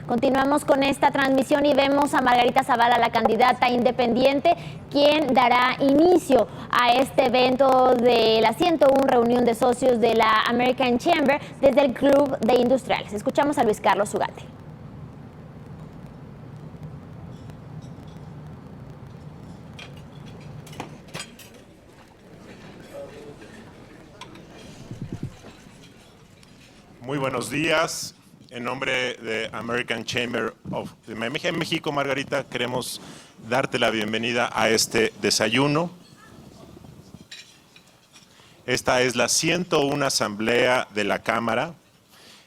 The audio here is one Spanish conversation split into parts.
Continuamos con esta transmisión y vemos a Margarita Zavala, la candidata independiente, quien dará inicio a este evento de la 101 reunión de socios de la American Chamber desde el Club de Industriales. Escuchamos a Luis Carlos Ugarte. Muy buenos días. En nombre de American Chamber de México, Margarita, queremos darte la bienvenida a este desayuno. Esta es la 101 Asamblea de la Cámara.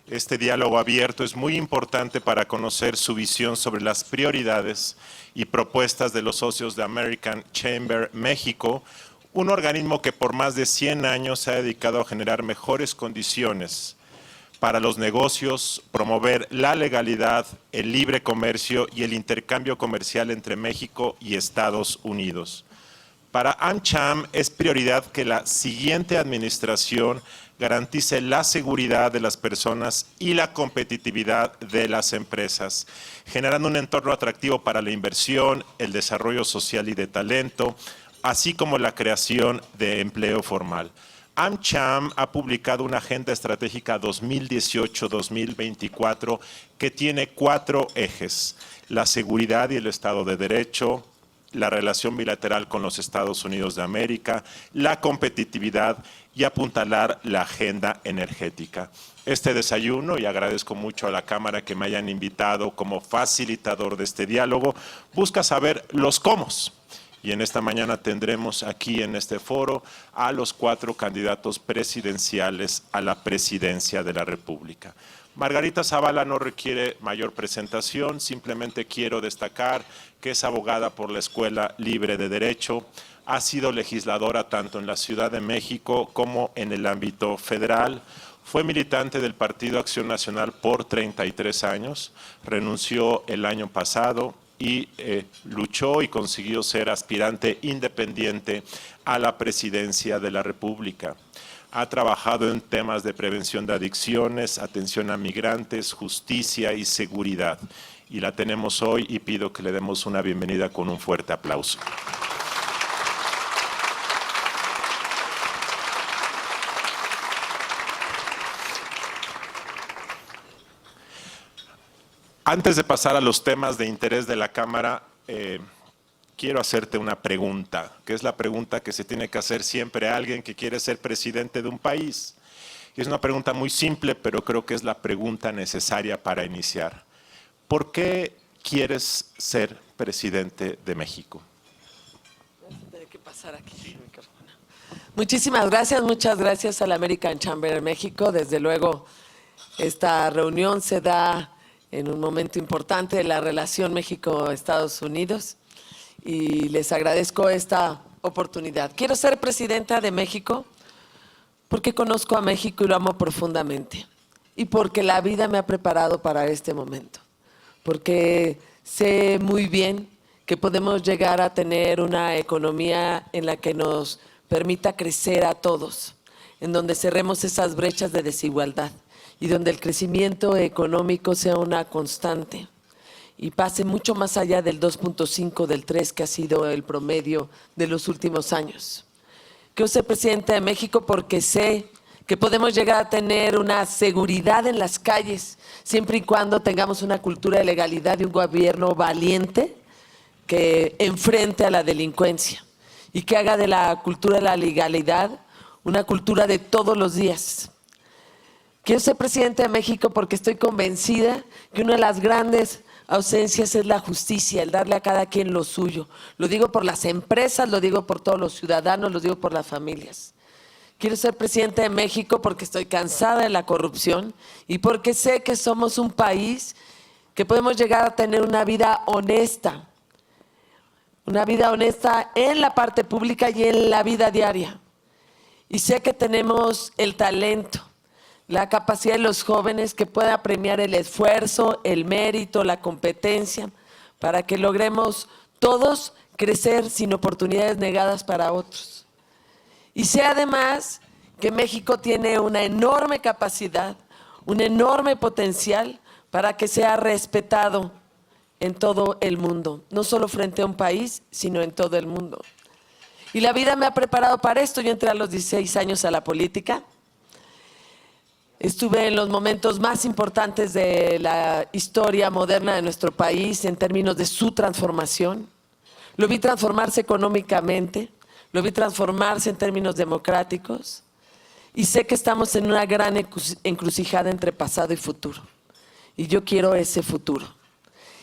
Este diálogo abierto es muy importante para conocer su visión sobre las prioridades y propuestas de los socios de American Chamber México, un organismo que por más de 100 años se ha dedicado a generar mejores condiciones para los negocios, promover la legalidad, el libre comercio y el intercambio comercial entre México y Estados Unidos. Para AmCham es prioridad que la siguiente administración garantice la seguridad de las personas y la competitividad de las empresas, generando un entorno atractivo para la inversión, el desarrollo social y de talento, así como la creación de empleo formal. AmCham ha publicado una agenda estratégica 2018-2024 que tiene 4 ejes: la seguridad y el Estado de Derecho, la relación bilateral con los Estados Unidos de América, la competitividad y apuntalar la agenda energética. Este desayuno, y agradezco mucho a la Cámara que me hayan invitado como facilitador de este diálogo, busca saber los cómo. Y en esta mañana tendremos aquí en este foro a los 4 candidatos presidenciales a la presidencia de la República. Margarita Zavala no requiere mayor presentación, simplemente quiero destacar que es abogada por la Escuela Libre de Derecho, ha sido legisladora tanto en la Ciudad de México como en el ámbito federal. Fue militante del Partido Acción Nacional por 33 años, renunció el año pasado y luchó y consiguió ser aspirante independiente a la presidencia de la República. Ha trabajado en temas de prevención de adicciones, atención a migrantes, justicia y seguridad. Y la tenemos hoy y pido que le demos una bienvenida con un fuerte aplauso. Antes de pasar a los temas de interés de la Cámara, quiero hacerte una pregunta, que es la pregunta que se tiene que hacer siempre a alguien que quiere ser presidente de un país. Es una pregunta muy simple, pero creo que es la pregunta necesaria para iniciar. ¿Por qué quieres ser presidente de México? Tiene que pasar aquí. Muchísimas gracias, muchas gracias a la American Chamber de México. Desde luego, esta reunión se da en un momento importante de la relación México-Estados Unidos y les agradezco esta oportunidad. Quiero ser presidenta de México porque conozco a México y lo amo profundamente y porque la vida me ha preparado para este momento, porque sé muy bien que podemos llegar a tener una economía en la que nos permita crecer a todos, en donde cerremos esas brechas de desigualdad y donde el crecimiento económico sea una constante y pase mucho más allá del 2.5, del 3, que ha sido el promedio de los últimos años. Quiero ser presidenta de México porque sé que podemos llegar a tener una seguridad en las calles, siempre y cuando tengamos una cultura de legalidad y un gobierno valiente que enfrente a la delincuencia y que haga de la cultura de la legalidad una cultura de todos los días. Quiero ser presidenta de México porque estoy convencida que una de las grandes ausencias es la justicia, el darle a cada quien lo suyo. Lo digo por las empresas, lo digo por todos los ciudadanos, lo digo por las familias. Quiero ser presidenta de México porque estoy cansada de la corrupción y porque sé que somos un país que podemos llegar a tener una vida honesta en la parte pública y en la vida diaria. Y sé que tenemos el talento, la capacidad de los jóvenes que pueda premiar el esfuerzo, el mérito, la competencia, para que logremos todos crecer sin oportunidades negadas para otros. Y sé además que México tiene una enorme capacidad, un enorme potencial para que sea respetado en todo el mundo, no solo frente a un país, sino en todo el mundo. Y la vida me ha preparado para esto. Yo entré a los 16 años a la política. Estuve en los momentos más importantes de la historia moderna de nuestro país en términos de su transformación. Lo vi transformarse económicamente, lo vi transformarse en términos democráticos y sé que estamos en una gran encrucijada entre pasado y futuro. Y yo quiero ese futuro.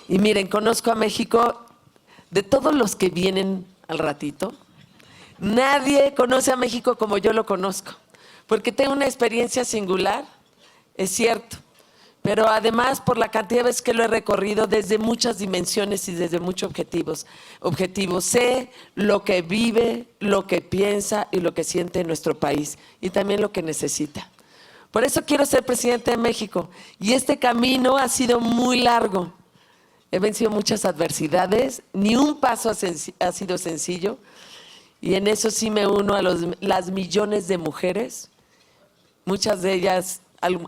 Y miren, conozco a México de todos los que vienen al ratito. Nadie conoce a México como yo lo conozco, porque tengo una experiencia singular, es cierto, pero además por la cantidad de veces que lo he recorrido desde muchas dimensiones y desde muchos objetivos. Sé lo que vive, lo que piensa y lo que siente nuestro país y también lo que necesita. Por eso quiero ser presidente de México y este camino ha sido muy largo. He vencido muchas adversidades, ni un paso ha sido sencillo. Y en eso sí me uno a las millones de mujeres, muchas de ellas,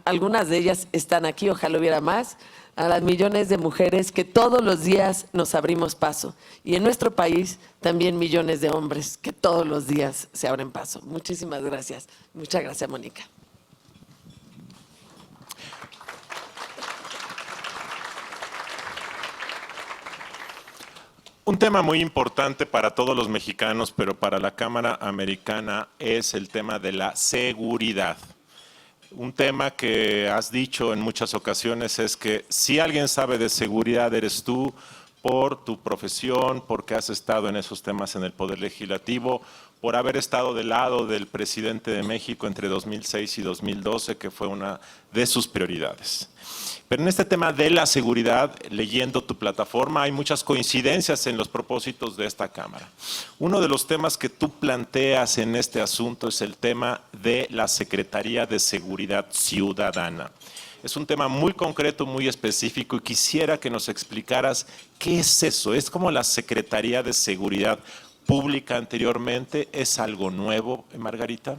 algunas de ellas están aquí, ojalá hubiera más, a las millones de mujeres que todos los días nos abrimos paso. Y en nuestro país también millones de hombres que todos los días se abren paso. Muchísimas gracias. Muchas gracias, Mónica. Un tema muy importante para todos los mexicanos, pero para la Cámara Americana, es el tema de la seguridad. Un tema que has dicho en muchas ocasiones es que si alguien sabe de seguridad eres tú, por tu profesión, porque has estado en esos temas en el Poder Legislativo, por haber estado del lado del presidente de México entre 2006 y 2012, que fue una de sus prioridades. Pero en este tema de la seguridad, leyendo tu plataforma, hay muchas coincidencias en los propósitos de esta Cámara. Uno de los temas que tú planteas en este asunto es el tema de la Secretaría de Seguridad Ciudadana. Es un tema muy concreto, muy específico y quisiera que nos explicaras qué es eso. ¿Es como la Secretaría de Seguridad Pública anteriormente? ¿Es algo nuevo, Margarita?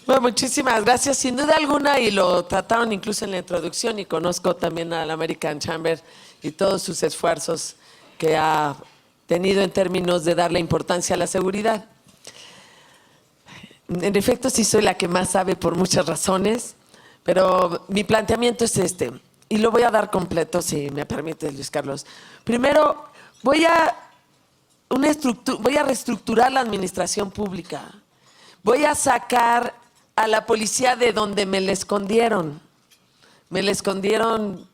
Bueno, muchísimas gracias. Sin duda alguna, y lo trataron incluso en la introducción, y conozco también a la American Chamber y todos sus esfuerzos que ha tenido en términos de darle importancia a la seguridad. En efecto, sí soy la que más sabe por muchas razones, pero mi planteamiento es este, y lo voy a dar completo, si me permite, Luis Carlos. Primero, voy a reestructurar la administración pública. Voy a sacar a la policía de donde me la escondieron. Me la escondieron,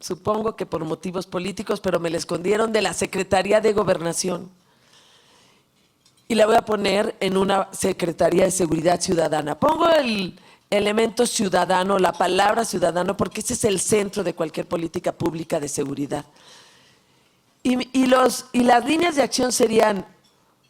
supongo que por motivos políticos, pero me la escondieron de la Secretaría de Gobernación. Y la voy a poner en una Secretaría de Seguridad Ciudadana. Pongo el elemento ciudadano, la palabra ciudadano, porque ese es el centro de cualquier política pública de seguridad. Y las líneas de acción serían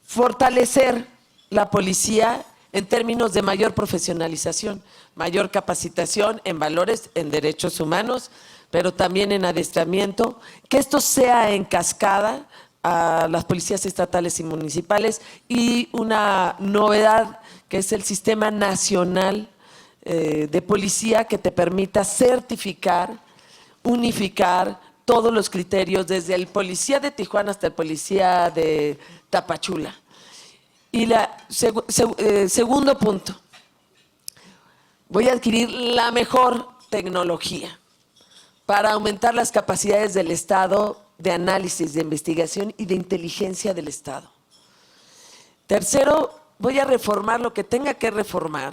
fortalecer la policía en términos de mayor profesionalización, mayor capacitación en valores, en derechos humanos, pero también en adiestramiento, que esto sea en cascada a las policías estatales y municipales, y una novedad que es el Sistema Nacional de Policía, que te permita certificar, unificar todos los criterios, desde el policía de Tijuana hasta el policía de Tapachula. Y segundo punto, voy a adquirir la mejor tecnología para aumentar las capacidades del Estado de análisis, de investigación y de inteligencia del Estado. Tercero, voy a reformar lo que tenga que reformar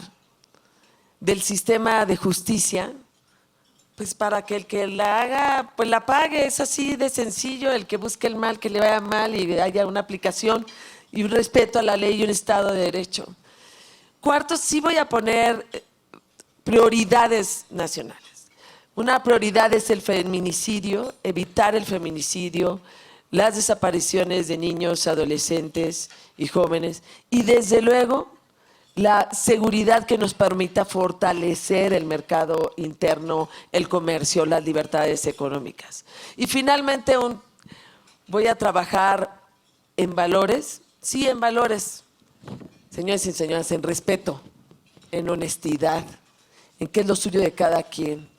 del sistema de justicia, pues para que el que la haga, pues la pague. Es así de sencillo. El que busque el mal, que le vaya mal, y haya una aplicación y un respeto a la ley y un Estado de Derecho. Cuarto, sí voy a poner prioridades nacionales. Una prioridad es el feminicidio, evitar el feminicidio, las desapariciones de niños, adolescentes y jóvenes, y desde luego la seguridad que nos permita fortalecer el mercado interno, el comercio, las libertades económicas. Y finalmente voy a trabajar en valores. Sí, en valores, señores y señoras, en respeto, en honestidad, en qué es lo suyo de cada quien,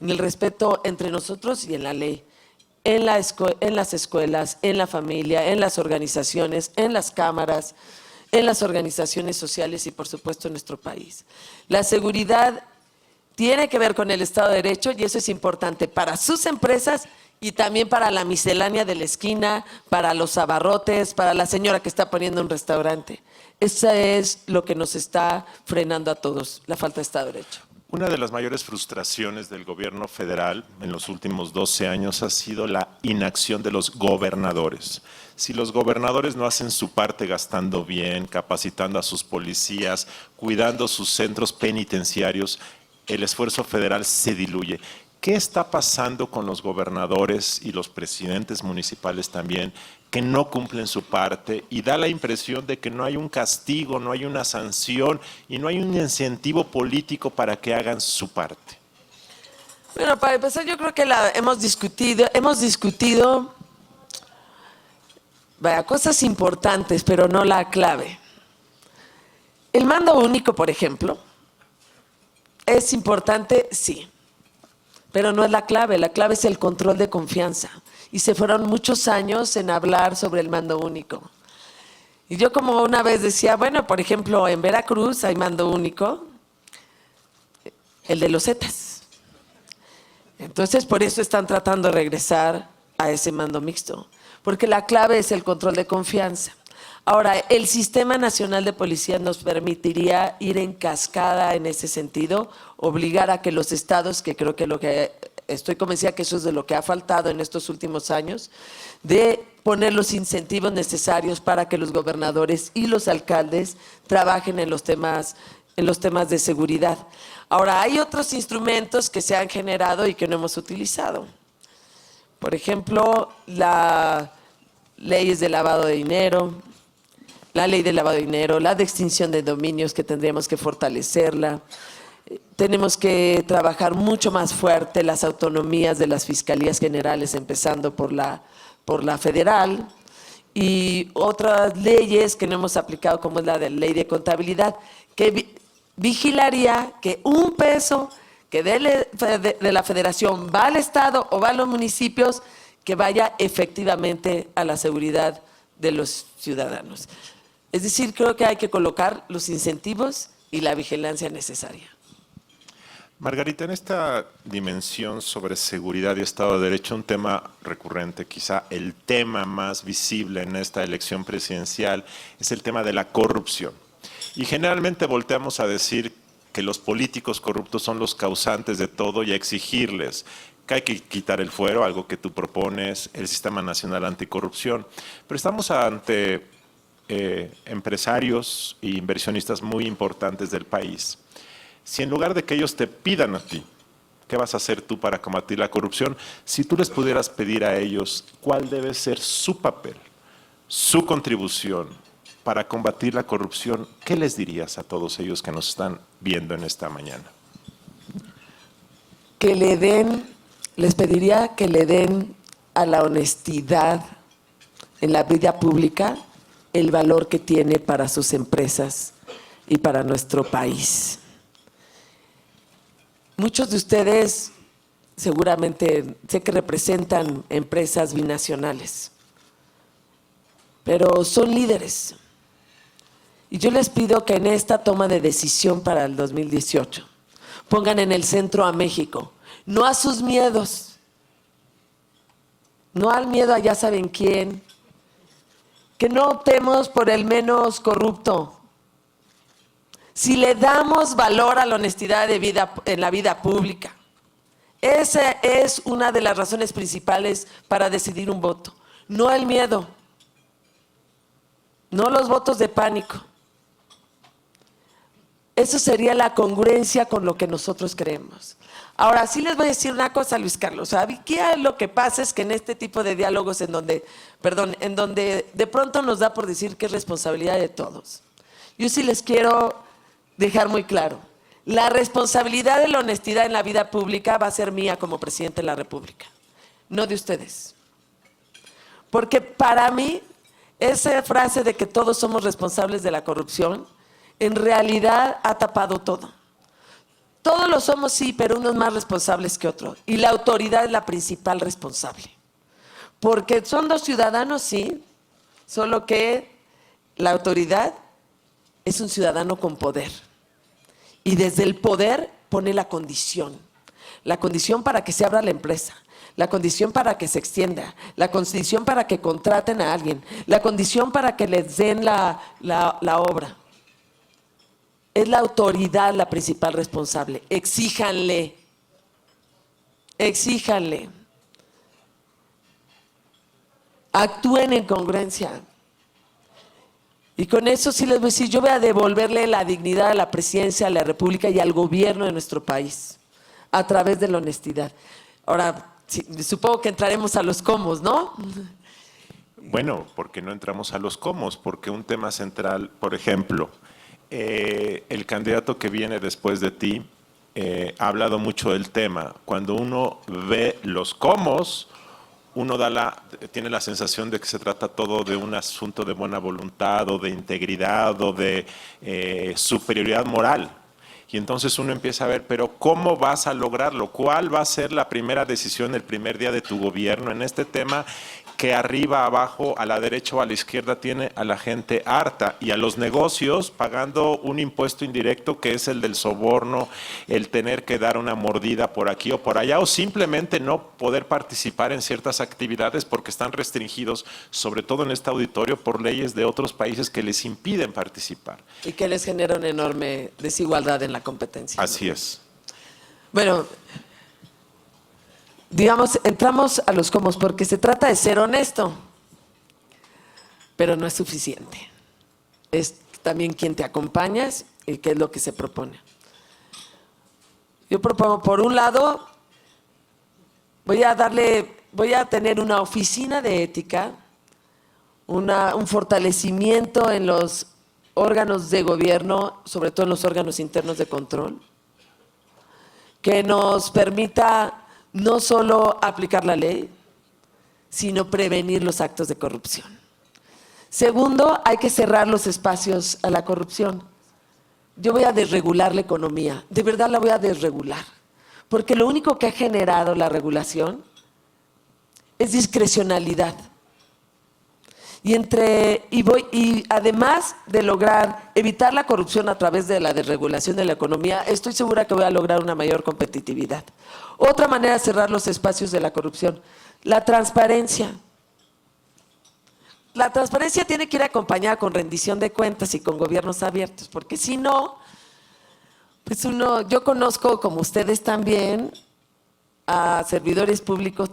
en el respeto entre nosotros y en la ley, en las escuelas, en la familia, en las organizaciones, en las cámaras, en las organizaciones sociales y, por supuesto, en nuestro país. La seguridad tiene que ver con el Estado de Derecho y eso es importante para sus empresas y también para la miscelánea de la esquina, para los abarrotes, para la señora que está poniendo un restaurante. Eso es lo que nos está frenando a todos, la falta de Estado de Derecho. Una de las mayores frustraciones del gobierno federal en los últimos 12 años ha sido la inacción de los gobernadores. Si los gobernadores no hacen su parte gastando bien, capacitando a sus policías, cuidando sus centros penitenciarios, el esfuerzo federal se diluye. ¿Qué está pasando con los gobernadores y los presidentes municipales también que no cumplen su parte y da la impresión de que no hay un castigo, no hay una sanción y no hay un incentivo político para que hagan su parte? Bueno, para empezar, yo creo que hemos discutido cosas importantes, pero no la clave. El mando único, por ejemplo, ¿es importante? Sí. Pero no es la clave es el control de confianza. Y se fueron muchos años en hablar sobre el mando único. Y yo como una vez decía, bueno, por ejemplo, en Veracruz hay mando único, el de los Zetas. Entonces, por eso están tratando de regresar a ese mando mixto, porque la clave es el control de confianza. Ahora, el Sistema Nacional de Policía nos permitiría ir en cascada en ese sentido, obligar a que los estados, que creo que estoy convencida que eso es de lo que ha faltado en estos últimos años, de poner los incentivos necesarios para que los gobernadores y los alcaldes trabajen en los temas de seguridad. Ahora, hay otros instrumentos que se han generado y que no hemos utilizado. Por ejemplo, las leyes de lavado de dinero, la ley de lavado de dinero, la de extinción de dominios que tendríamos que fortalecerla. Tenemos que trabajar mucho más fuerte las autonomías de las fiscalías generales, empezando por la federal, y otras leyes que no hemos aplicado, como es la de ley de contabilidad, que vigilaría que un peso que de la federación va al Estado o va a los municipios, que vaya efectivamente a la seguridad de los ciudadanos. Es decir, creo que hay que colocar los incentivos y la vigilancia necesaria. Margarita, en esta dimensión sobre seguridad y Estado de Derecho, un tema recurrente, quizá el tema más visible en esta elección presidencial, es el tema de la corrupción. Y generalmente volteamos a decir que los políticos corruptos son los causantes de todo y a exigirles que hay que quitar el fuero, algo que tú propones, el Sistema Nacional Anticorrupción. Pero estamos ante empresarios e inversionistas muy importantes del país. Si en lugar de que ellos te pidan a ti, ¿qué vas a hacer tú para combatir la corrupción? Si tú les pudieras pedir a ellos cuál debe ser su papel, su contribución para combatir la corrupción, ¿qué les dirías a todos ellos que nos están viendo en esta mañana? Les pediría que le den a la honestidad en la vida pública el valor que tiene para sus empresas y para nuestro país. Muchos de ustedes seguramente sé que representan empresas binacionales, pero son líderes. Y yo les pido que en esta toma de decisión para el 2018 pongan en el centro a México, no a sus miedos, no al miedo a ya saben quién, que no optemos por el menos corrupto. Si le damos valor a la honestidad en la vida pública, esa es una de las razones principales para decidir un voto, no el miedo, no los votos de pánico. Eso sería la congruencia con lo que nosotros creemos. Ahora, sí les voy a decir una cosa, Luis Carlos. ¿Qué lo que pasa es que en este tipo de diálogos en donde de pronto nos da por decir que es responsabilidad de todos? Yo sí les quiero dejar muy claro. La responsabilidad de la honestidad en la vida pública va a ser mía como presidente de la República, no de ustedes. Porque para mí, esa frase de que todos somos responsables de la corrupción, en realidad ha tapado todo. Todos lo somos, sí, pero unos más responsables que otros. Y la autoridad es la principal responsable. Porque son dos ciudadanos, sí, solo que la autoridad es un ciudadano con poder. Y desde el poder pone la condición para que se abra la empresa, la condición para que se extienda, la condición para que contraten a alguien, la condición para que les den la obra. Es la autoridad la principal responsable. Exíjanle. Actúen en congruencia. Y con eso sí les voy a decir, yo voy a devolverle la dignidad a la presidencia, a la República y al gobierno de nuestro país, a través de la honestidad. Ahora, sí, supongo que entraremos a los cómo, ¿no? Bueno, porque no entramos a los cómo, porque un tema central, por ejemplo, el candidato que viene después de ti ha hablado mucho del tema. Cuando uno ve los cómo, uno tiene la sensación de que se trata todo de un asunto de buena voluntad o de integridad o de superioridad moral. Y entonces uno empieza a ver, pero ¿cómo vas a lograrlo? ¿Cuál va a ser la primera decisión el primer día de tu gobierno en este tema que arriba, abajo, a la derecha o a la izquierda tiene a la gente harta y a los negocios pagando un impuesto indirecto que es el del soborno, el tener que dar una mordida por aquí o por allá o simplemente no poder participar en ciertas actividades porque están restringidos, sobre todo en este auditorio, por leyes de otros países que les impiden participar? Y que les genera una enorme desigualdad en la competencia. Así es. Bueno, digamos, entramos a los cómo, porque se trata de ser honesto, pero no es suficiente. Es también quién te acompañas y qué es lo que se propone. Yo propongo, por un lado, voy a tener una oficina de ética, un fortalecimiento en los órganos de gobierno, sobre todo en los órganos internos de control, que nos permita no solo aplicar la ley, sino prevenir los actos de corrupción. Segundo, hay que cerrar los espacios a la corrupción. Yo voy a desregular la economía, de verdad la voy a desregular, porque lo único que ha generado la es discrecionalidad. Y además de lograr evitar la corrupción a través de la desregulación de la economía, estoy segura que voy a lograr una mayor competitividad. Otra manera de cerrar los espacios de la corrupción, la transparencia. La transparencia tiene que ir acompañada con rendición de cuentas y con gobiernos abiertos, porque si no, pues yo conozco, como ustedes también, a servidores públicos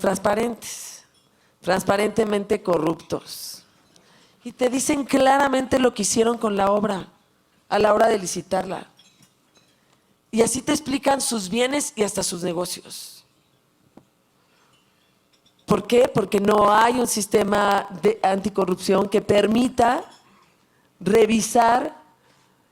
transparentemente corruptos. Y te dicen claramente lo que hicieron con la obra a la hora de licitarla. Y así te explican sus bienes y hasta sus negocios. ¿Por qué? Porque no hay un sistema de anticorrupción que permita revisar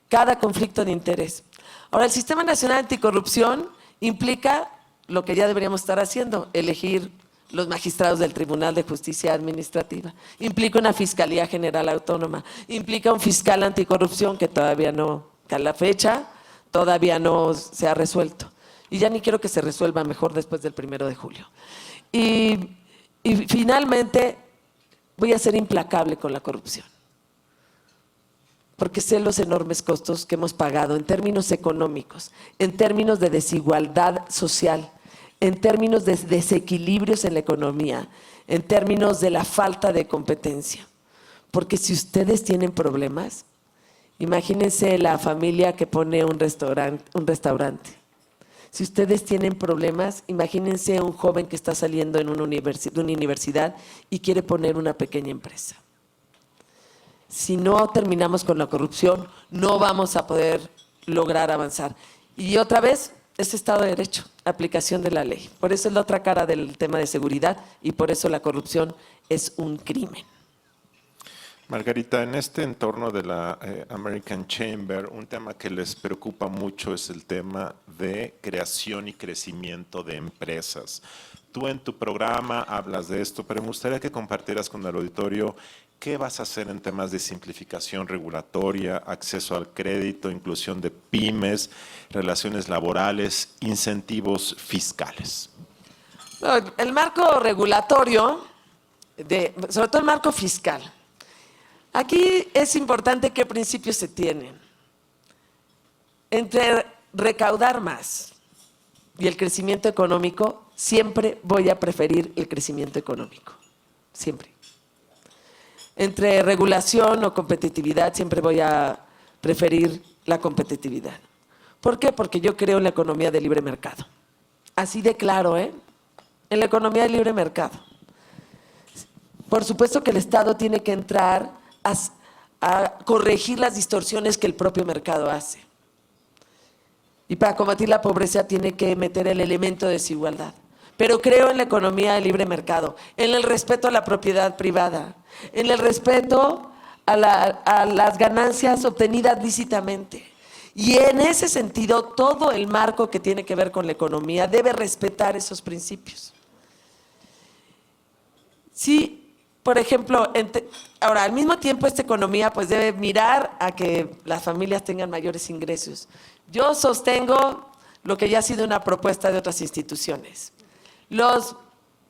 cada conflicto de interés. Ahora, el Sistema Nacional Anticorrupción implica lo que ya deberíamos estar haciendo, elegir los magistrados del Tribunal de Justicia Administrativa. Implica una Fiscalía General Autónoma, implica un fiscal anticorrupción que todavía no, que a la fecha todavía no se ha resuelto. Y ya ni quiero que se resuelva, mejor después del 1 de julio. Y finalmente voy a ser implacable con la corrupción, porque sé los enormes costos que hemos pagado en términos económicos, en términos de desigualdad social, en términos de desequilibrios en la economía, en términos de la falta de competencia. Porque si ustedes tienen problemas, imagínense la familia que pone un restaurante. Si ustedes tienen problemas, imagínense un joven que está saliendo de una universidad y quiere poner una pequeña empresa. Si no terminamos con la corrupción, no vamos a poder lograr avanzar. Y otra vez, es Estado de Derecho, aplicación de la ley. Por eso es la otra cara del tema de seguridad y por eso la corrupción es un crimen. Margarita, en este entorno de la American Chamber, un tema que les preocupa mucho es el tema de creación y crecimiento de empresas. Tú en tu programa hablas de esto, pero me gustaría que compartieras con el auditorio qué vas a hacer en temas de simplificación regulatoria, acceso al crédito, inclusión de pymes, relaciones laborales, incentivos fiscales. El marco regulatorio, sobre todo el marco fiscal. Aquí es importante qué principios se tienen. Entre recaudar más y el crecimiento económico, siempre voy a preferir el crecimiento económico. Siempre. Entre regulación o competitividad, siempre voy a preferir la competitividad. ¿Por qué? Porque yo creo en la economía de libre mercado. Así de claro, ¿eh? En la economía de libre mercado. Por supuesto que el Estado tiene que entrar a corregir las distorsiones que el propio mercado hace. Y para combatir la pobreza tiene que meter el elemento de desigualdad. Pero creo en la economía de libre mercado, en el respeto a la propiedad privada, en el respeto a las ganancias obtenidas lícitamente. Y en ese sentido, todo el marco que tiene que ver con la economía debe respetar esos principios. Sí. Por ejemplo, ahora al mismo tiempo esta economía pues debe mirar a que las familias tengan mayores ingresos. Yo sostengo lo que ya ha sido una propuesta de otras instituciones. Los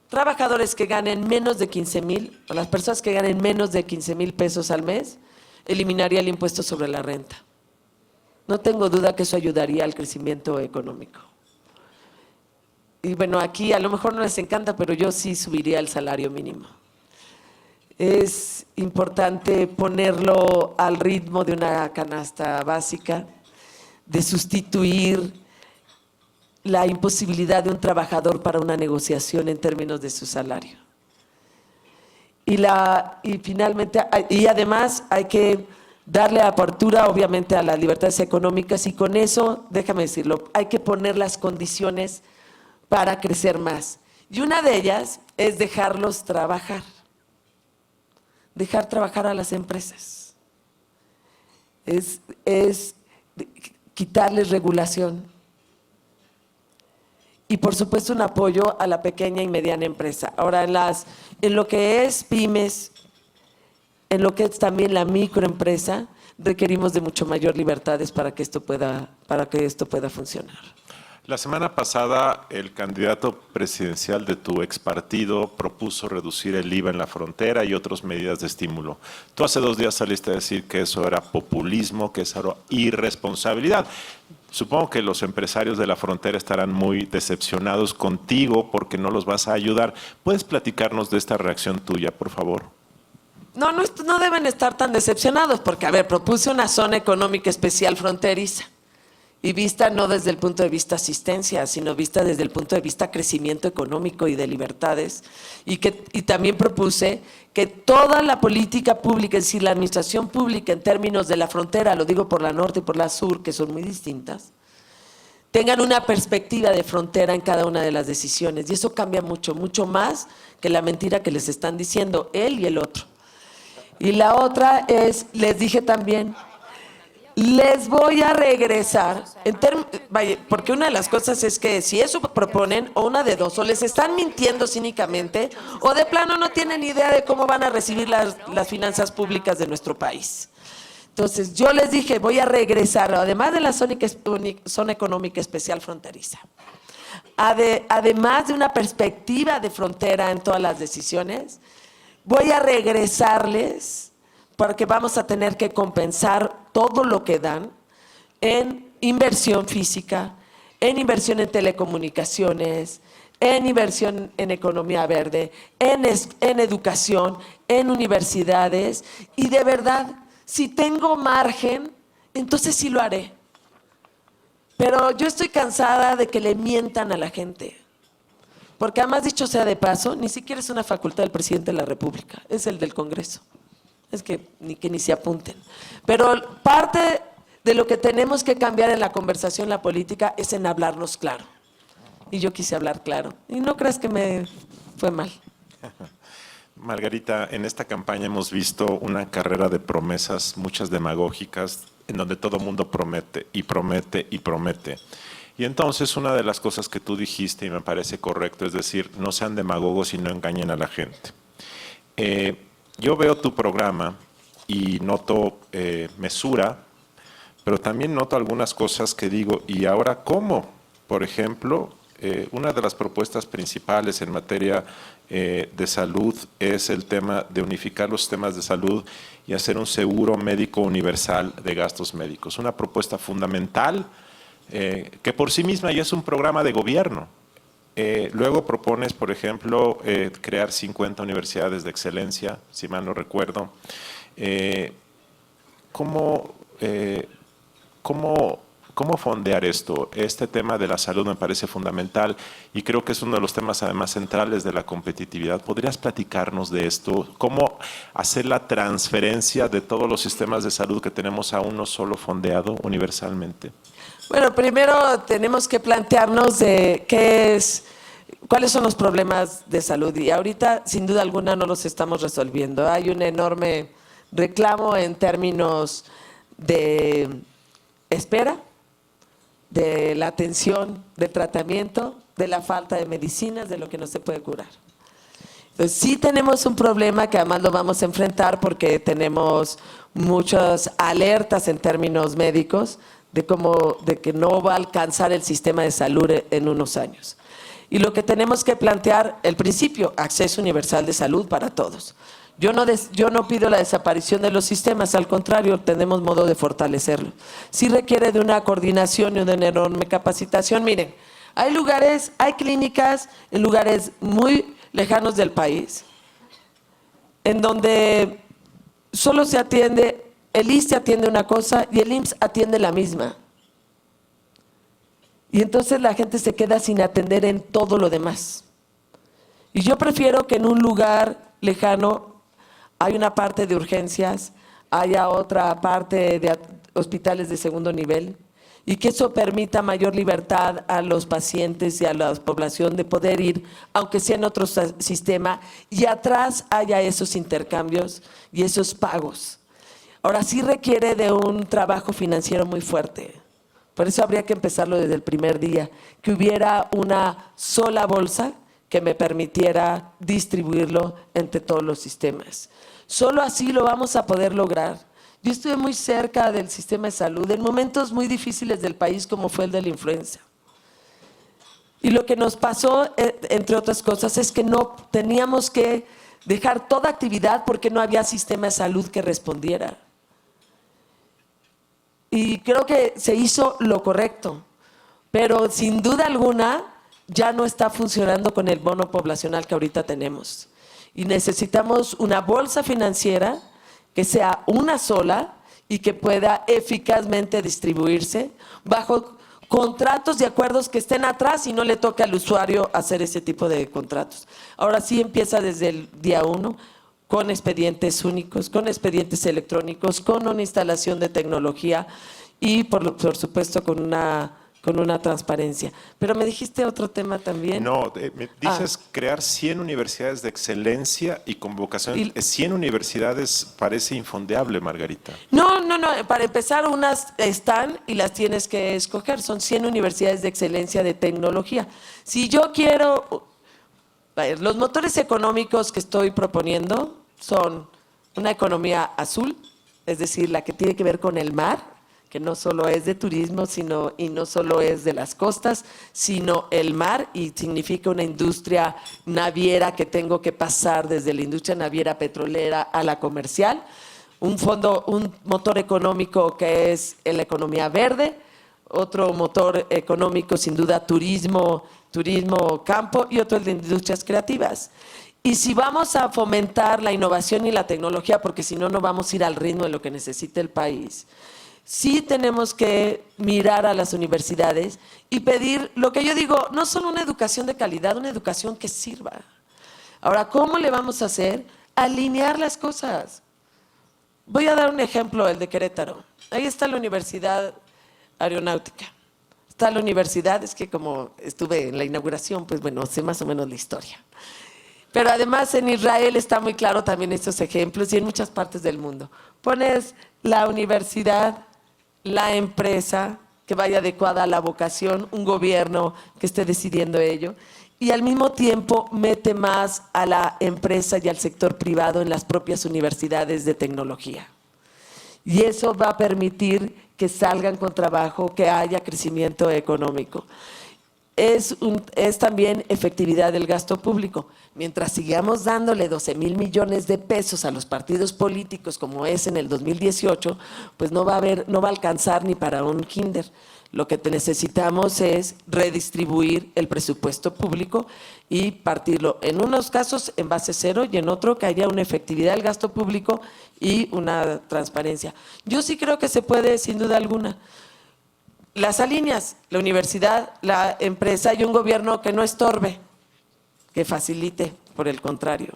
trabajadores que ganen menos de 15,000, o las personas que ganen menos de 15,000 pesos al mes, eliminaría el impuesto sobre la renta. No tengo duda que eso ayudaría al crecimiento económico. Y bueno, aquí a lo mejor no les encanta, pero yo sí subiría el salario mínimo. Es importante ponerlo al ritmo de una canasta básica, de sustituir la imposibilidad de un trabajador para una negociación en términos de su salario. Y finalmente, y además hay que darle apertura obviamente a las libertades económicas y con eso, déjame decirlo, hay que poner las condiciones para crecer más. Y una de ellas es dejarlos trabajar. Dejar trabajar a las empresas, es quitarles regulación y por supuesto un apoyo a la pequeña y mediana empresa. Ahora en lo que es pymes, en lo que es también la microempresa, requerimos de mucho mayor libertades para que esto pueda funcionar. La semana pasada, el candidato presidencial de tu ex partido propuso reducir el IVA en la frontera y otras medidas de estímulo. Tú hace 2 días saliste a decir que eso era populismo, que eso era irresponsabilidad. Supongo que los empresarios de la frontera estarán muy decepcionados contigo porque no los vas a ayudar. ¿Puedes platicarnos de esta reacción tuya, por favor? No deben estar tan decepcionados porque, a ver, propuse una zona económica especial fronteriza. Y vista no desde el punto de vista asistencia, sino vista desde el punto de vista crecimiento económico y de libertades. Y también propuse que toda la política pública, es decir, la administración pública en términos de la frontera, lo digo por la norte y por la sur, que son muy distintas, tengan una perspectiva de frontera en cada una de las decisiones. Y eso cambia mucho, mucho más que la mentira que les están diciendo él y el otro. Y la otra es, les dije también, les voy a regresar, porque una de las cosas es que si eso proponen, o una de dos, o les están mintiendo cínicamente, o de plano no tienen idea de cómo van a recibir las finanzas públicas de nuestro país. Entonces yo les dije, voy a regresar, además de la zona económica especial fronteriza, además de una perspectiva de frontera en todas las decisiones, voy a regresarles porque vamos a tener que compensar todo lo que dan en inversión física, en inversión en telecomunicaciones, en inversión en economía verde, en educación, en universidades. Y de verdad, si tengo margen, entonces sí lo haré. Pero yo estoy cansada de que le mientan a la gente. Porque además, dicho sea de paso, ni siquiera es una facultad del presidente de la República, es el del Congreso. Es que ni se apunten. Pero parte de lo que tenemos que cambiar en la conversación, la política, es en hablarnos claro. Y yo quise hablar claro. Y no creas que me fue mal. Margarita, en esta campaña hemos visto una carrera de promesas, muchas demagógicas, en donde todo el mundo promete y promete y promete. Y entonces una de las cosas que tú dijiste, y me parece correcto, es decir, no sean demagogos y no engañen a la gente. Yo veo tu programa y noto mesura, pero también noto algunas cosas que digo, ¿y ahora cómo? Por ejemplo, una de las propuestas principales en materia de salud es el tema de unificar los sistemas de salud y hacer un seguro médico universal de gastos médicos. Una propuesta fundamental que por sí misma ya es un programa de gobierno. Luego propones, por ejemplo, crear 50 universidades de excelencia, si mal no recuerdo. ¿Cómo fondear esto? Este tema de la salud me parece fundamental y creo que es uno de los temas además centrales de la competitividad. ¿Podrías platicarnos de esto? ¿Cómo hacer la transferencia de todos los sistemas de salud que tenemos a uno solo fondeado universalmente? Bueno, primero tenemos que plantearnos de cuáles son los problemas de salud y ahorita sin duda alguna no los estamos resolviendo. Hay un enorme reclamo en términos de espera, de la atención, del tratamiento, de la falta de medicinas, de lo que no se puede curar. Entonces sí tenemos un problema que además lo vamos a enfrentar porque tenemos muchas alertas en términos médicos de que no va a alcanzar el sistema de salud en unos años. Y lo que tenemos que plantear, el principio, acceso universal de salud para todos. Yo no pido la desaparición de los sistemas, al contrario, tenemos modo de fortalecerlo. Sí requiere de una coordinación y una enorme capacitación. Miren, hay clínicas en lugares muy lejanos del país, en donde solo se atiende, el ISSSTE atiende una cosa y el IMSS atiende la misma. Y entonces la gente se queda sin atender en todo lo demás. Y yo prefiero que en un lugar lejano hay una parte de urgencias, haya otra parte de hospitales de segundo nivel y que eso permita mayor libertad a los pacientes y a la población de poder ir, aunque sea en otro sistema, y atrás haya esos intercambios y esos pagos. Ahora sí requiere de un trabajo financiero muy fuerte. Por eso habría que empezarlo desde el primer día, que hubiera una sola bolsa que me permitiera distribuirlo entre todos los sistemas. Solo así lo vamos a poder lograr. Yo estuve muy cerca del sistema de salud en momentos muy difíciles del país como fue el de la influenza. Y lo que nos pasó, entre otras cosas, es que no teníamos que dejar toda actividad porque no había sistema de salud que respondiera. Y creo que se hizo lo correcto, pero sin duda alguna ya no está funcionando con el bono poblacional que ahorita tenemos. Y necesitamos una bolsa financiera que sea una sola y que pueda eficazmente distribuirse bajo contratos de acuerdos que estén atrás y no le toque al usuario hacer ese tipo de contratos. Ahora sí empieza desde el día 1 con expedientes únicos, con expedientes electrónicos, con una instalación de tecnología y por supuesto con una transparencia. Pero me dijiste otro tema también. No, me dices crear 100 universidades de excelencia y con vocación. 100 universidades parece infondeable, Margarita. No. Para empezar, unas están y las tienes que escoger. Son 100 universidades de excelencia de tecnología. Si yo quiero... Los motores económicos que estoy proponiendo son una economía azul, es decir, la que tiene que ver con el mar, que no solo es de turismo, y no solo es de las costas, sino el mar, y significa una industria naviera que tengo que pasar desde la industria naviera petrolera a la comercial, un motor económico que es la economía verde, otro motor económico sin duda turismo campo y otro el de industrias creativas. Y si vamos a fomentar la innovación y la tecnología, porque si no, no vamos a ir al ritmo de lo que necesita el país, sí tenemos que mirar a las universidades y pedir lo que yo digo, no solo una educación de calidad, una educación que sirva. Ahora, ¿cómo le vamos a hacer? Alinear las cosas. Voy a dar un ejemplo, el de Querétaro. Ahí está la Universidad Aeronáutica. Está la universidad, es que como estuve en la inauguración, pues bueno, sé más o menos la historia. Pero además en Israel está muy claro también estos ejemplos y en muchas partes del mundo. Pones la universidad, la empresa que vaya adecuada a la vocación, un gobierno que esté decidiendo ello, y al mismo tiempo mete más a la empresa y al sector privado en las propias universidades de tecnología. Y eso va a permitir que salgan con trabajo, que haya crecimiento económico. Es también efectividad del gasto público. Mientras sigamos dándole 12,000 millones de pesos a los partidos políticos, como es en el 2018, pues no va a alcanzar ni para un kinder. Lo que necesitamos es redistribuir el presupuesto público y partirlo, en unos casos en base cero y en otro que haya una efectividad del gasto público y una transparencia. Yo sí creo que se puede, sin duda alguna. Las alineas, la universidad, la empresa y un gobierno que no estorbe, que facilite, por el contrario.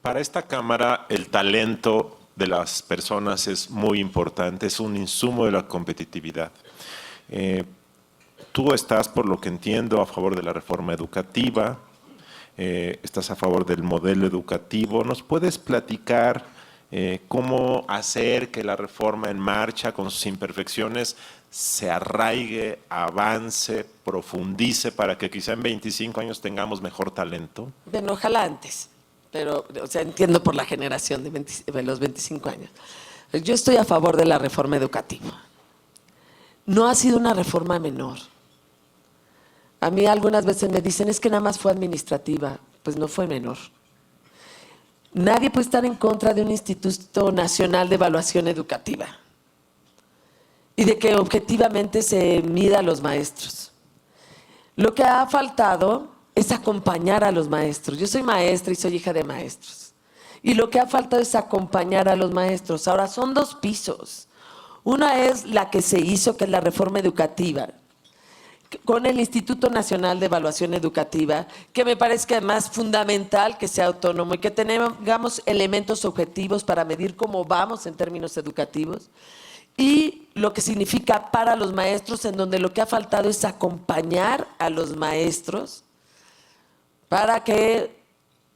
Para esta Cámara, el talento de las personas es muy importante, es un insumo de la competitividad. Tú estás, por lo que entiendo, a favor de la reforma educativa, estás a favor del modelo educativo. ¿Nos puedes platicar cómo hacer que la reforma en marcha, con sus imperfecciones, se arraigue, avance, profundice para que quizá en 25 años tengamos mejor talento? Bueno, ojalá antes, pero entiendo por la generación de los 25 años. Yo estoy a favor de la reforma educativa. No ha sido una reforma menor. A mí algunas veces me dicen, es que nada más fue administrativa. Pues no fue menor. Nadie puede estar en contra de un Instituto Nacional de Evaluación Educativa y de que objetivamente se mida a los maestros. Lo que ha faltado es acompañar a los maestros. Yo soy maestra y soy hija de maestros. Y lo que ha faltado es acompañar a los maestros. Ahora, son dos pisos. Una es la que se hizo, que es la reforma educativa, con el Instituto Nacional de Evaluación Educativa, que me parece que además es fundamental que sea autónomo y que tengamos elementos objetivos para medir cómo vamos en términos educativos, y lo que significa para los maestros, en donde lo que ha faltado es acompañar a los maestros para que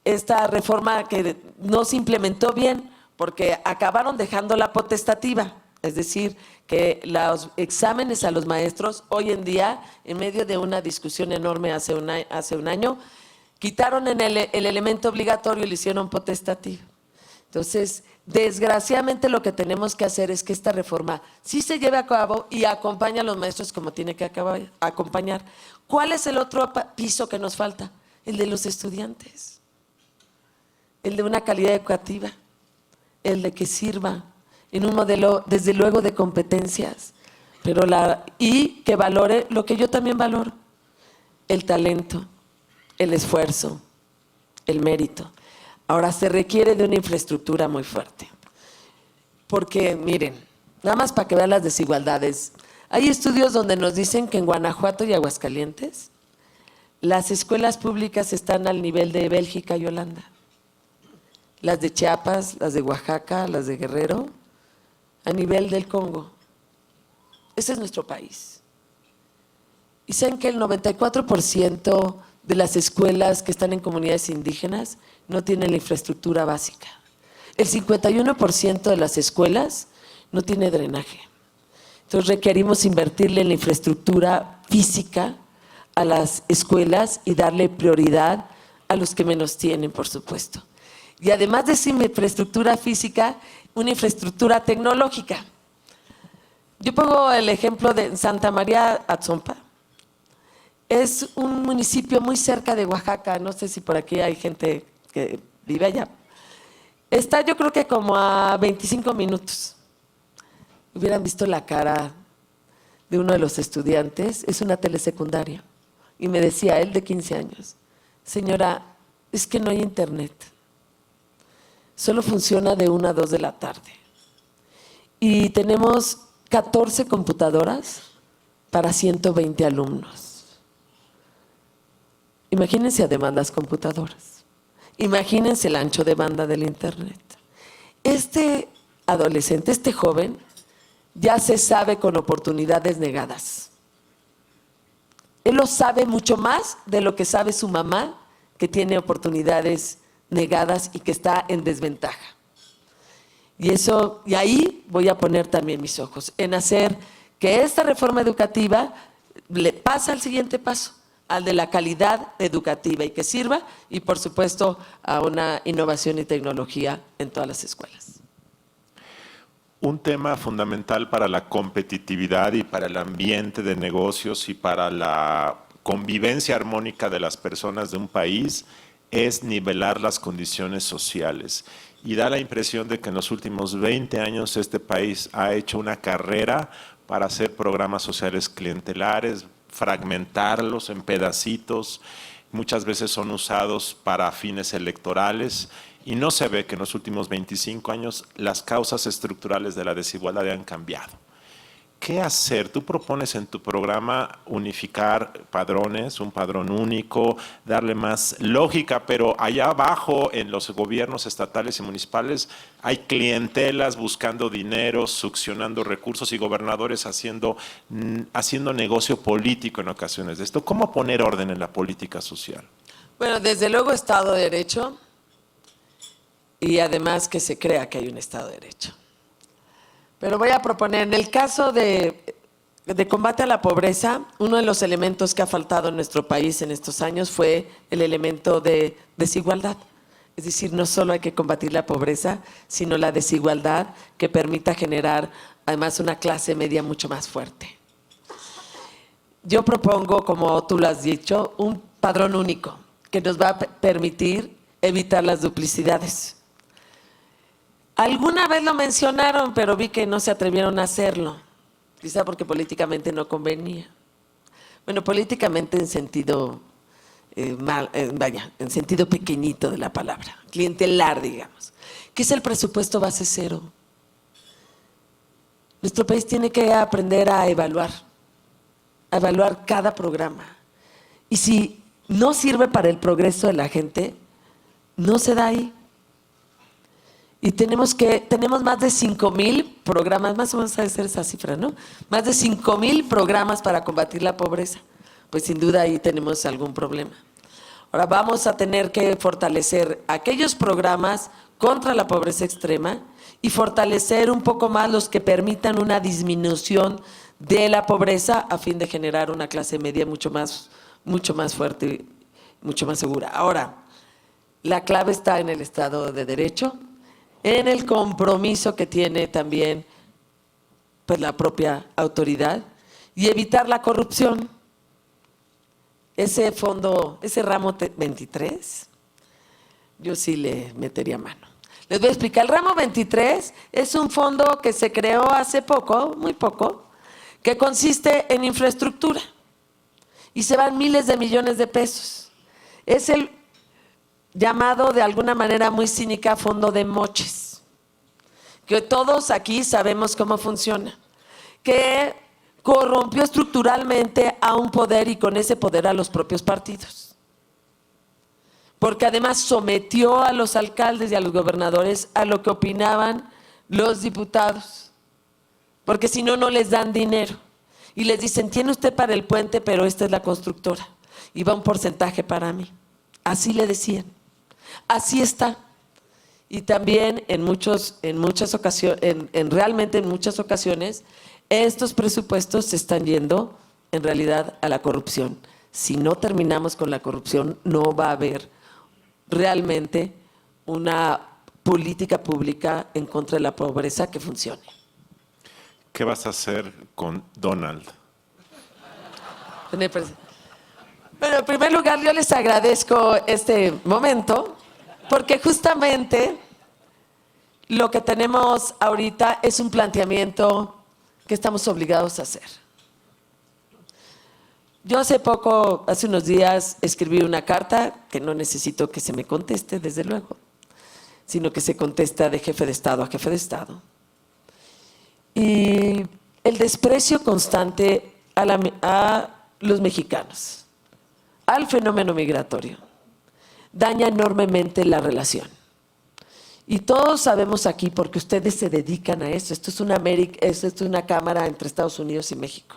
esta reforma que no se implementó bien, porque acabaron dejándola potestativa. Es decir, que los exámenes a los maestros hoy en día, en medio de una discusión enorme hace un año, quitaron el elemento obligatorio y lo hicieron potestativo. Entonces, desgraciadamente lo que tenemos que hacer es que esta reforma sí se lleve a cabo y acompañe a los maestros como tiene que acompañar. ¿Cuál es el otro piso que nos falta? El de los estudiantes, el de una calidad educativa, el de que sirva en un modelo, desde luego, de competencias, pero y que valore lo que yo también valoro, el talento, el esfuerzo, el mérito. Ahora, se requiere de una infraestructura muy fuerte, porque miren, nada más para que vean las desigualdades, hay estudios donde nos dicen que en Guanajuato y Aguascalientes las escuelas públicas están al nivel de Bélgica y Holanda, las de Chiapas, las de Oaxaca, las de Guerrero, a nivel del Congo. Ese es nuestro país. Y saben que el 94% de las escuelas que están en comunidades indígenas no tienen la infraestructura básica. El 51% de las escuelas no tiene drenaje. Entonces requerimos invertirle en la infraestructura física a las escuelas y darle prioridad a los que menos tienen, por supuesto. Y además de esa infraestructura física, una infraestructura tecnológica. Yo pongo el ejemplo de Santa María Atzompa. Es un municipio muy cerca de Oaxaca, no sé si por aquí hay gente que vive allá. Está, yo creo que como a 25 minutos. Hubieran visto la cara de uno de los estudiantes, es una telesecundaria, y me decía, él de 15 años, señora, es que no hay internet. Solo funciona de 1 a 2 de la tarde. Y tenemos 14 computadoras para 120 alumnos. Imagínense además las computadoras. Imagínense el ancho de banda del internet. Este adolescente, este joven, ya se sabe con oportunidades negadas. Él lo sabe mucho más de lo que sabe su mamá, que tiene oportunidades negadas y que está en desventaja. Y ahí voy a poner también mis ojos, en hacer que esta reforma educativa le pase al siguiente paso, al de la calidad educativa y que sirva, y por supuesto a una innovación y tecnología en todas las escuelas. Un tema fundamental para la competitividad y para el ambiente de negocios y para la convivencia armónica de las personas de un país es nivelar las condiciones sociales. Y da la impresión de que en los últimos 20 años este país ha hecho una carrera para hacer programas sociales clientelares, fragmentarlos en pedacitos, muchas veces son usados para fines electorales y no se ve que en los últimos 25 años las causas estructurales de la desigualdad han cambiado. ¿Qué hacer? Tú propones en tu programa unificar padrones, un padrón único, darle más lógica, pero allá abajo en los gobiernos estatales y municipales hay clientelas buscando dinero, succionando recursos y gobernadores haciendo negocio político en ocasiones de esto. ¿Cómo poner orden en la política social? Bueno, desde luego Estado de Derecho y además que se crea que hay un Estado de Derecho. Pero voy a proponer, en el caso de combate a la pobreza, uno de los elementos que ha faltado en nuestro país en estos años fue el elemento de desigualdad. Es decir, no solo hay que combatir la pobreza, sino la desigualdad que permita generar además una clase media mucho más fuerte. Yo propongo, como tú lo has dicho, un padrón único que nos va a permitir evitar las duplicidades. Alguna vez lo mencionaron, pero vi que no se atrevieron a hacerlo, quizá porque políticamente no convenía. Bueno, políticamente en sentido, en sentido pequeñito de la palabra, clientelar, digamos, que es el presupuesto base cero. Nuestro país tiene que aprender a evaluar cada programa. Y si no sirve para el progreso de la gente, no se da ahí. Y tenemos más de 5,000 programas, más o menos debe ser esa cifra, ¿no? Más de 5,000 programas para combatir la pobreza. Pues sin duda ahí tenemos algún problema. Ahora vamos a tener que fortalecer aquellos programas contra la pobreza extrema y fortalecer un poco más los que permitan una disminución de la pobreza a fin de generar una clase media mucho más fuerte, mucho más segura. Ahora, la clave está en el Estado de Derecho, en el compromiso que tiene también pues, la propia autoridad y evitar la corrupción. Ese fondo, ese ramo 23, yo sí le metería mano. Les voy a explicar, el ramo 23 es un fondo que se creó hace poco, muy poco, que consiste en infraestructura y se van miles de millones de pesos. Es el llamado de alguna manera muy cínica fondo de moches, que todos aquí sabemos cómo funciona, que corrompió estructuralmente a un poder y con ese poder a los propios partidos, porque además sometió a los alcaldes y a los gobernadores a lo que opinaban los diputados, porque si no, no les dan dinero y les dicen, tiene usted para el puente, pero esta es la constructora y va un porcentaje para mí. Así le decían. Así está. Y también realmente en muchas ocasiones, estos presupuestos se están yendo en realidad a la corrupción. Si no terminamos con la corrupción, no va a haber realmente una política pública en contra de la pobreza que funcione. ¿Qué vas a hacer con Donald? Bueno, en primer lugar, yo les agradezco este momento, porque justamente lo que tenemos ahorita es un planteamiento que estamos obligados a hacer. Yo hace unos días, escribí una carta que no necesito que se me conteste, desde luego, sino que se contesta de jefe de Estado a jefe de Estado. Y el desprecio constante a los mexicanos, al fenómeno migratorio, daña enormemente la relación. Y todos sabemos aquí, porque ustedes se dedican a eso, esto es una cámara entre Estados Unidos y México.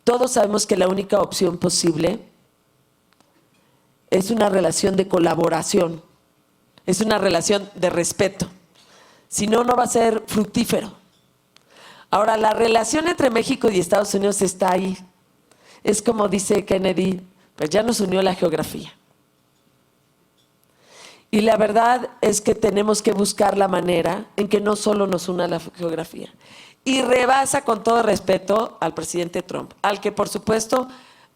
Todos sabemos que la única opción posible es una relación de colaboración, es una relación de respeto. Si no, no va a ser fructífero. Ahora, la relación entre México y Estados Unidos está ahí. Es como dice Kennedy, pues ya nos unió la geografía. Y la verdad es que tenemos que buscar la manera en que no solo nos una la geografía. Y rebasa con todo respeto al presidente Trump, al que por supuesto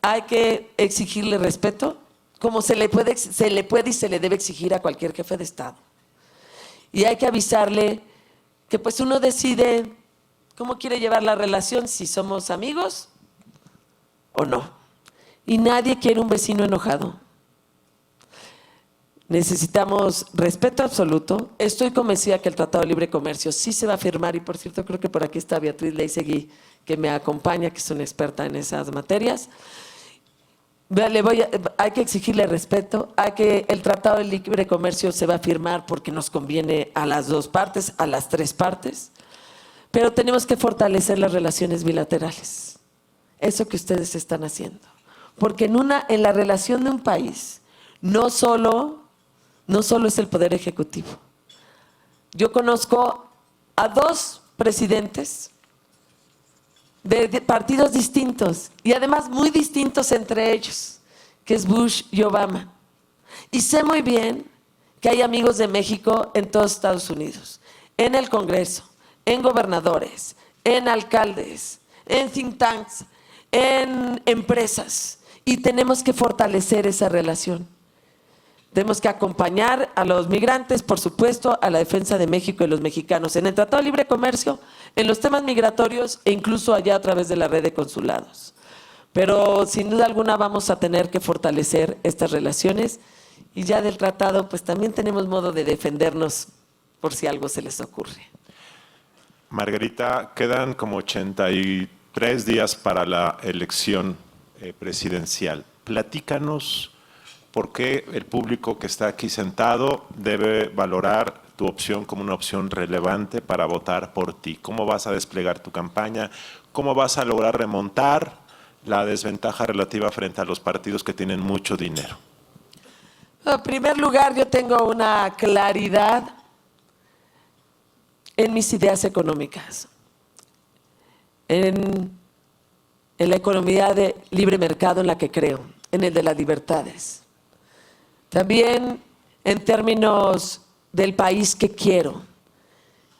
hay que exigirle respeto, como se le puede y se le debe exigir a cualquier jefe de Estado. Y hay que avisarle que pues uno decide cómo quiere llevar la relación, si somos amigos o no. Y nadie quiere un vecino enojado. Necesitamos respeto absoluto. Estoy convencida que el Tratado de Libre Comercio sí se va a firmar, y por cierto creo que por aquí está Beatriz Leisegui, que me acompaña, que es una experta en esas materias. Hay que exigirle respeto, el Tratado de Libre Comercio se va a firmar porque nos conviene a las dos partes, a las tres partes, pero tenemos que fortalecer las relaciones bilaterales, eso que ustedes están haciendo, porque en la relación de un país no solo es el Poder Ejecutivo. Yo conozco a 2 presidentes de partidos distintos y además muy distintos entre ellos, que es Bush y Obama. Y sé muy bien que hay amigos de México en todos Estados Unidos, en el Congreso, en gobernadores, en alcaldes, en think tanks, en empresas, y tenemos que fortalecer esa relación. Tenemos que acompañar a los migrantes, por supuesto, a la defensa de México y los mexicanos en el Tratado de Libre Comercio, en los temas migratorios e incluso allá a través de la red de consulados. Pero sin duda alguna vamos a tener que fortalecer estas relaciones, y ya del tratado pues también tenemos modo de defendernos por si algo se les ocurre. Margarita, quedan como 83 días para la elección presidencial. Platícanos por qué el público que está aquí sentado debe valorar tu opción como una opción relevante para votar por ti. ¿Cómo vas a desplegar tu campaña? ¿Cómo vas a lograr remontar la desventaja relativa frente a los partidos que tienen mucho dinero? En primer lugar, yo tengo una claridad en mis ideas económicas, en la economía de libre mercado en la que creo, en el de las libertades. También en términos del país que quiero,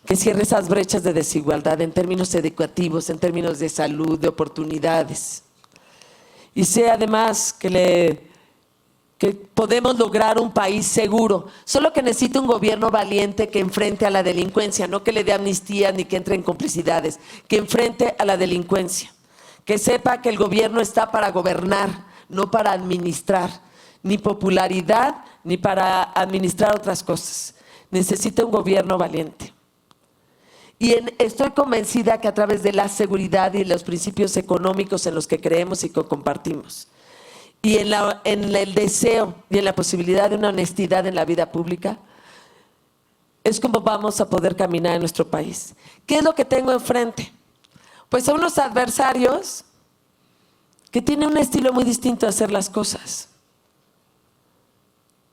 que cierre esas brechas de desigualdad en términos educativos, en términos de salud, de oportunidades. Y sé además que podemos lograr un país seguro, solo que necesita un gobierno valiente que enfrente a la delincuencia, no que le dé amnistía ni que entre en complicidades, que enfrente a la delincuencia, que sepa que el gobierno está para gobernar, no para administrar, ni popularidad, ni para administrar otras cosas. Necesita un gobierno valiente. Y estoy convencida que a través de la seguridad y los principios económicos en los que creemos y que compartimos, y en el deseo y en la posibilidad de una honestidad en la vida pública, es como vamos a poder caminar en nuestro país. ¿Qué es lo que tengo enfrente? Pues a unos adversarios que tienen un estilo muy distinto de hacer las cosas.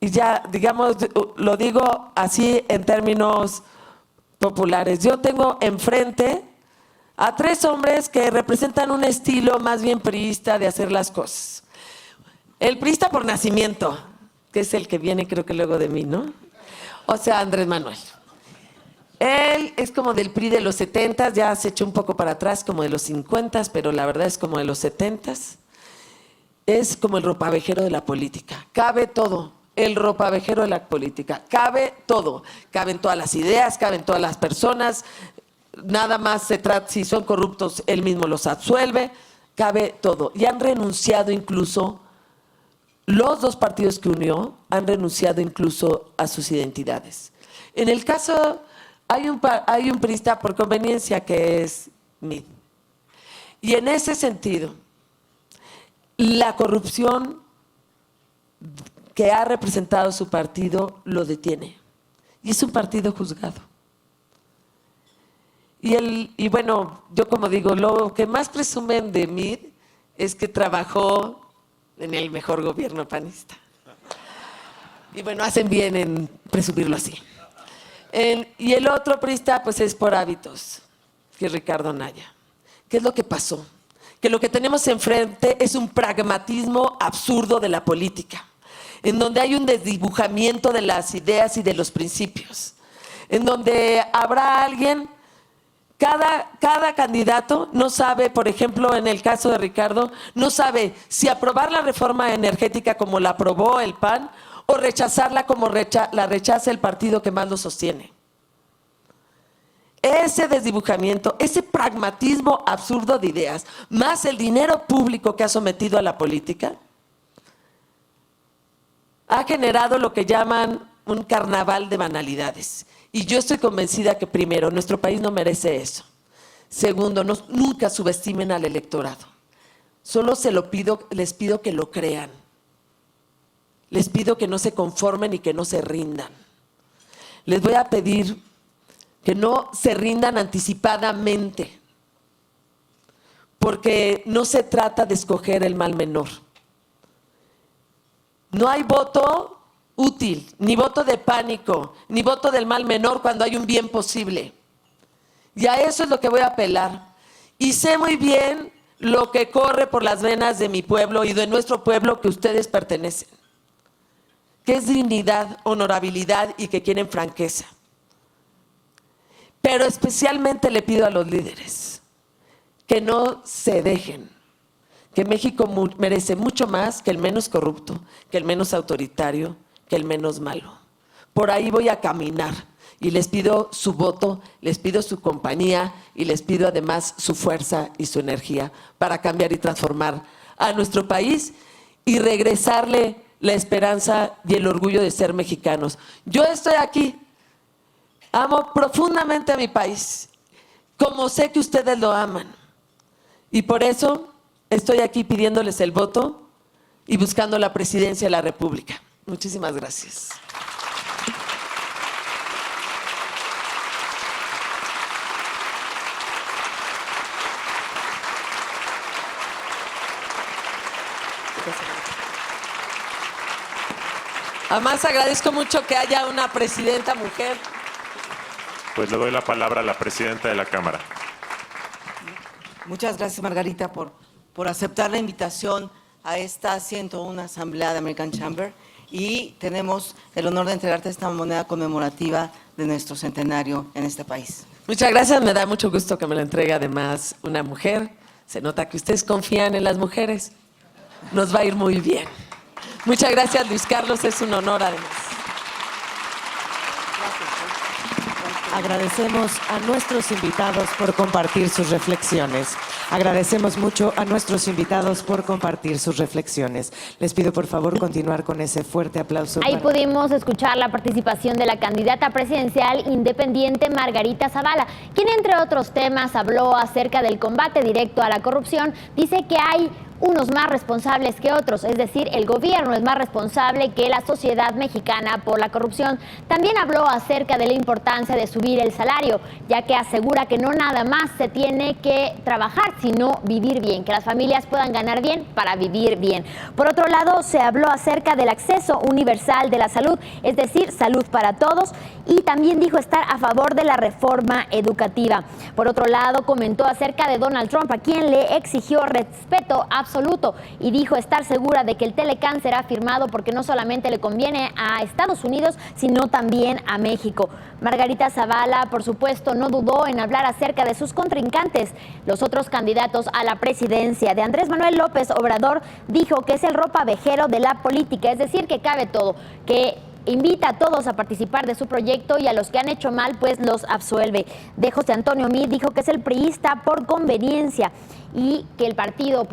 Y ya, digamos, lo digo así en términos populares. Yo tengo enfrente a 3 hombres que representan un estilo más bien priista de hacer las cosas. El priista por nacimiento, que es el que viene creo que luego de mí, ¿no? O sea, Andrés Manuel. Él es como del PRI de los 70s, ya se echó un poco para atrás, como de los 50s, pero la verdad es como de los 70s. Es como el ropavejero de la política. Cabe todo. El ropavejero de la política. Cabe todo. Caben todas las ideas, caben todas las personas. Nada más se trata, si son corruptos, él mismo los absuelve. Cabe todo. Y han renunciado incluso, los 2 partidos que unió, han renunciado incluso a sus identidades. En el caso, hay un priista por conveniencia que es Mid. Y en ese sentido, la corrupción que ha representado su partido lo detiene. Y es un partido juzgado. Y bueno, yo como digo, lo que más presumen de Mid es que trabajó en el mejor gobierno panista. Y bueno, hacen bien en presumirlo así. Y el otro priista, pues es por hábitos, que es Ricardo Anaya. ¿Qué es lo que pasó? Que lo que tenemos enfrente es un pragmatismo absurdo de la política, en donde hay un desdibujamiento de las ideas y de los principios, en donde habrá alguien, cada candidato no sabe, por ejemplo, en el caso de Ricardo, no sabe si aprobar la reforma energética como la aprobó el PAN o rechazarla como la rechaza el partido que más lo sostiene. Ese desdibujamiento, ese pragmatismo absurdo de ideas, más el dinero público que ha sometido a la política, ha generado lo que llaman un carnaval de banalidades. Y yo estoy convencida que, primero, nuestro país no merece eso. Segundo, nunca subestimen al electorado. Solo les pido que lo crean. Les pido que no se conformen y que no se rindan. Les voy a pedir que no se rindan anticipadamente, porque no se trata de escoger el mal menor. No hay voto útil, ni voto de pánico, ni voto del mal menor cuando hay un bien posible. Y a eso es lo que voy a apelar. Y sé muy bien lo que corre por las venas de mi pueblo y de nuestro pueblo que ustedes pertenecen, que es dignidad, honorabilidad y que quieren franqueza. Pero especialmente le pido a los líderes que no se dejen, que México merece mucho más que el menos corrupto, que el menos autoritario, que el menos malo. Por ahí voy a caminar y les pido su voto, les pido su compañía y les pido además su fuerza y su energía para cambiar y transformar a nuestro país y regresarle la esperanza y el orgullo de ser mexicanos. Yo estoy aquí, amo profundamente a mi país, como sé que ustedes lo aman. Y por eso estoy aquí pidiéndoles el voto y buscando la presidencia de la República. Muchísimas gracias. Además, agradezco mucho que haya una presidenta mujer. Pues le doy la palabra a la presidenta de la Cámara. Muchas gracias, Margarita, por aceptar la invitación a esta 101 Asamblea de American Chamber, y tenemos el honor de entregarte esta moneda conmemorativa de nuestro centenario en este país. Muchas gracias, me da mucho gusto que me lo entregue además una mujer. Se nota que ustedes confían en las mujeres. Nos va a ir muy bien. Muchas gracias, Luis Carlos, es un honor además. Agradecemos a nuestros invitados por compartir sus reflexiones. Agradecemos mucho a nuestros invitados por compartir sus reflexiones. Les pido por favor continuar con ese fuerte aplauso. Ahí pudimos escuchar la participación de la candidata presidencial independiente Margarita Zavala, quien entre otros temas habló acerca del combate directo a la corrupción. Dice que hay unos más responsables que otros, es decir, el gobierno es más responsable que la sociedad mexicana por la corrupción. También habló acerca de la importancia de subir el salario, ya que asegura que no nada más se tiene que trabajar, sino vivir bien, que las familias puedan ganar bien para vivir bien. Por otro lado, se habló acerca del acceso universal de la salud, es decir, salud para todos, y también dijo estar a favor de la reforma educativa. Por otro lado, comentó acerca de Donald Trump, a quien le exigió respeto absoluto y dijo estar segura de que el Telecán será firmado porque no solamente le conviene a Estados Unidos, sino también a México. Margarita Zavala, por supuesto, no dudó en hablar acerca de sus contrincantes, los otros candidatos a la presidencia. De Andrés Manuel López Obrador dijo que es el ropavejero de la política, es decir, que cabe todo, que invita a todos a participar de su proyecto y a los que han hecho mal, pues los absuelve. De José Antonio Meade dijo que es el priista por conveniencia y que el partido